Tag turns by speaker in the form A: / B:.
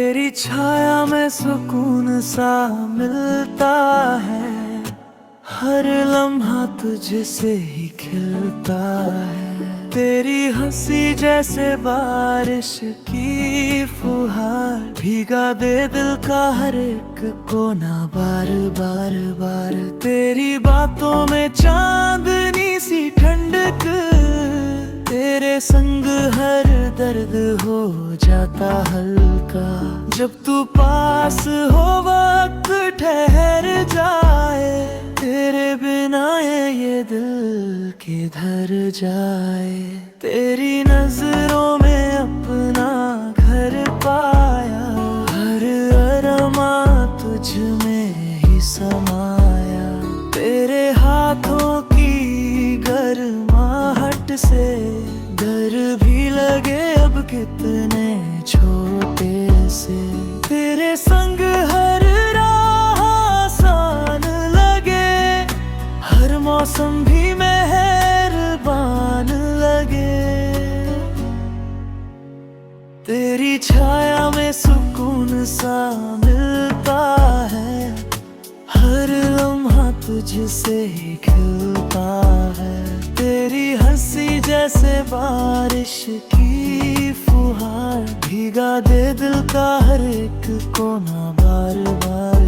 A: तेरी छाया में सुकून सा मिलता है, हर लम्हा तुझसे ही खिलता है। तेरी हंसी जैसे बारिश की फुहार, भीगा दे दिल का हर एक कोना बार बार बार। तेरी बातों में चांदनी सी ठंडक, तेरे संग हर दर्द हो जाता हल्का। जब तू पास हो वक्त ठहर जाए, तेरे बिना ये दिल किधर जाए। तेरी नजरों में अपना घर पाया, हर अरमा तुझ में ही समाया। तेरे हाथों की गर्माहट से डर भी लगे अब कितने छोटे से। तेरे संग हर राह आसान लगे, हर मौसम भी मेहरबान लगे। तेरी छाया में सुकून सा मिलता है, हर लम्हा तुझसे ही खिलता है। तेरी हंसी जैसे बारिश की फुहार, भीगा दे दिल का हर एक कोना बार बार।